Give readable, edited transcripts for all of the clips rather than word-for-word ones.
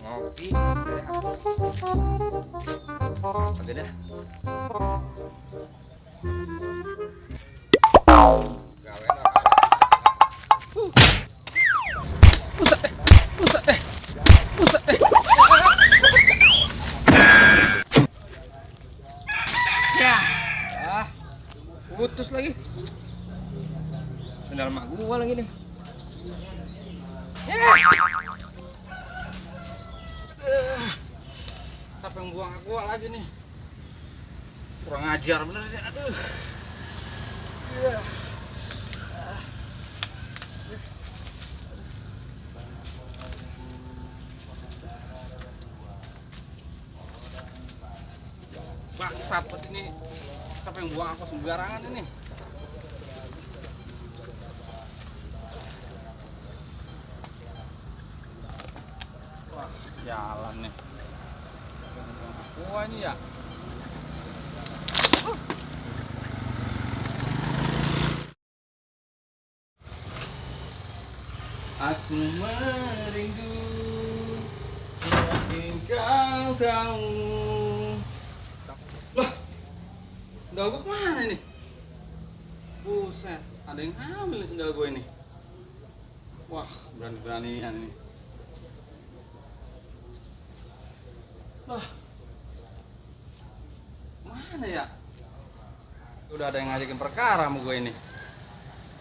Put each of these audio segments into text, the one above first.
Ngopi. Oke dah. Gawe Buset deh. Buset deh. Buset deh. Ya. Putus lagi. Sendal mak gua lagi nih. Siapa yang buang aqua lagi nih? Kurang ajar bener sih. Aduh. Bangsat buat ini. Siapa yang buang aqua sembarangan ini? Wah, jalan nih. Aqua ini ya. Aku merindu, yakin kau tahu. Lah, sendal gue kemana nih? Buset, ada yang ngambil nih sendal gue ini. Wah, berani-beranian ini. Lah, mana ya? Udah ada yang ngajakin perkara sama gue ini.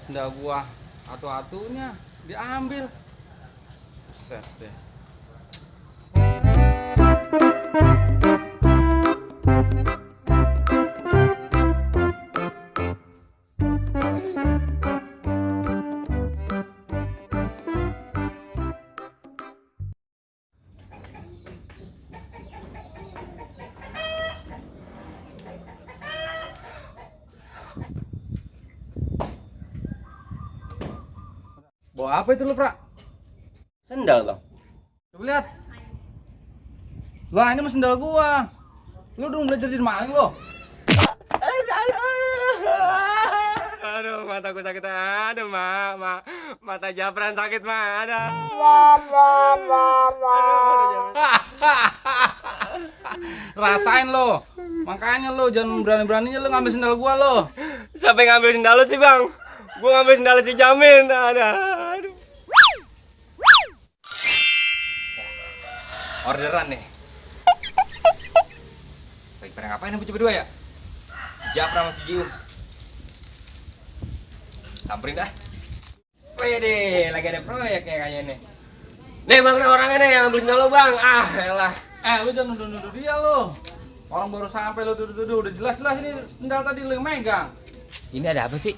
Sendal gua atu-atunya diambil. Buset deh. Bawa apa itu lu, Pra? Sendal bang. Coba lihat. Lah, ini mah sendal gua. Lu dong belajar jadi maling lo. Aduh, mataku sakit. Aduh, mata Japran sakit, Aduh. Rasain lo. Makanya lo jangan berani-beraninya lo ngambil sendal gua lo. Siapa yang ngambil sendal lu sih, Bang? Gua ngambil sendal si Jamin. Aduh. Orderan nih. Baik, pada ngapain nih berdua ya? Japra sama si Jiung. Samperin dah. Wede, lagi ada proyek kayaknya nih. Nih bang, nih orangnya nih yang ngambil sendal lu bang. Elah. Lu jangan nuduh-nuduh dia lo. Orang baru sampai lo tuduh-tuduh. Udah jelas-jelas ini sendal tadi lo yang megang. Ini ada apa sih?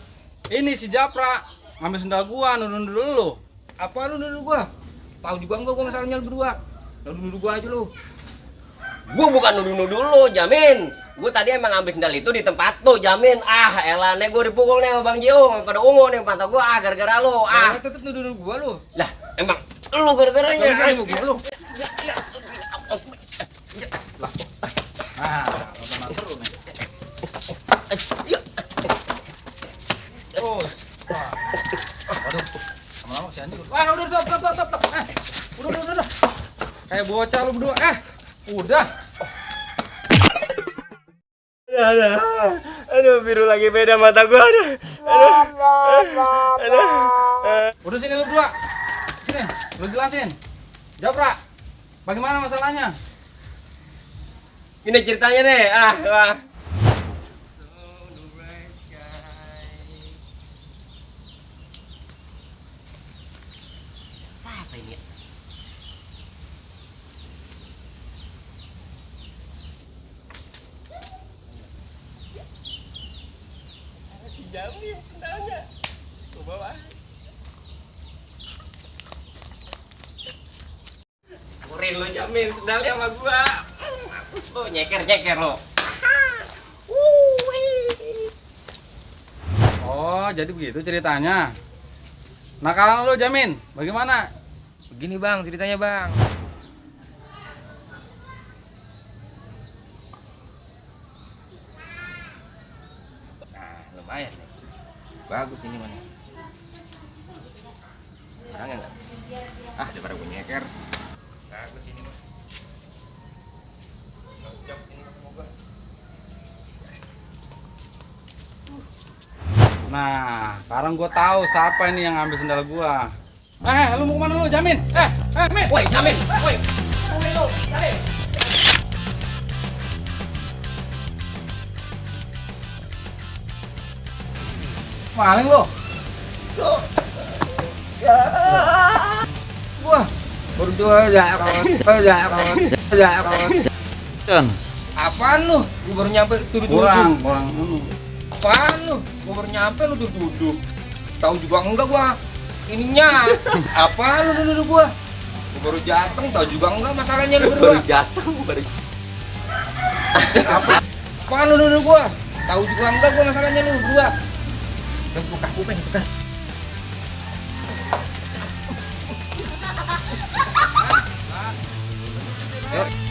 Ini si Japra ngambil sendal gua, nuduh-nuduh lo. Apa lu nuduh gua? Tahu juga enggak gua masalahnya lu berdua. Lu nuduh gua aja lu. Gua bukan nuduh-nuduh lu, Jamin. Gua tadi emang ngambil sendal itu di tempat tuh, Jamin. Elah, nih gua dipukul nih sama Bang Jiung, pada ungu nih mata gua gara-gara lu. Tetep nuduh gua lu. Lah, emang lu gara-garanya. Gua lu. Lah. Nonton seru nih. Terus. Waduh. Lama-lama si Andi. Udah, stop. Udah. Kayak bocah lu berdua. Udah. Aduh, biru lagi beda mata gua. Aduh. Udah sini lu berdua. Sini, lu jelasin. Japra. Bagaimana masalahnya? Ini ceritanya nih. Wah. Siapa ini? Si Jamin sendalnya. Gua bawa. Kurin lo Jamin sendalnya sama gua. Oh, nyeker lo. Oh, jadi begitu ceritanya. Nakalan lu Jamin, bagaimana? Begini bang, ceritanya bang. Nah, lumayan nih. Bagus ini mana? Orangnya enggak? Daripada gue nyeker. Bagus ini mah. Nah, sekarang gua tahu siapa ini yang ngambil sendal gua. Lu mau kemana lu, Jamin? Min. Woi, Jamin. Woi. Tungguin lu, Jamin. Maling lu. Gua baru jual Cen, Apaan lu? Gua baru nyampe duduk-duduk. kurang. Apaan lu? Gua baru nyampe lu duduk-duduk. Tahu juga enggak gua ininya. Apaan lu duduk gua? Gua baru dateng, tahu juga enggak masalahnya lu berdua. Baru jatuh, baru. Apaan lu duduk gua? Tahu juga enggak gua masalahnya lu berdua. Dan buka. Yuk.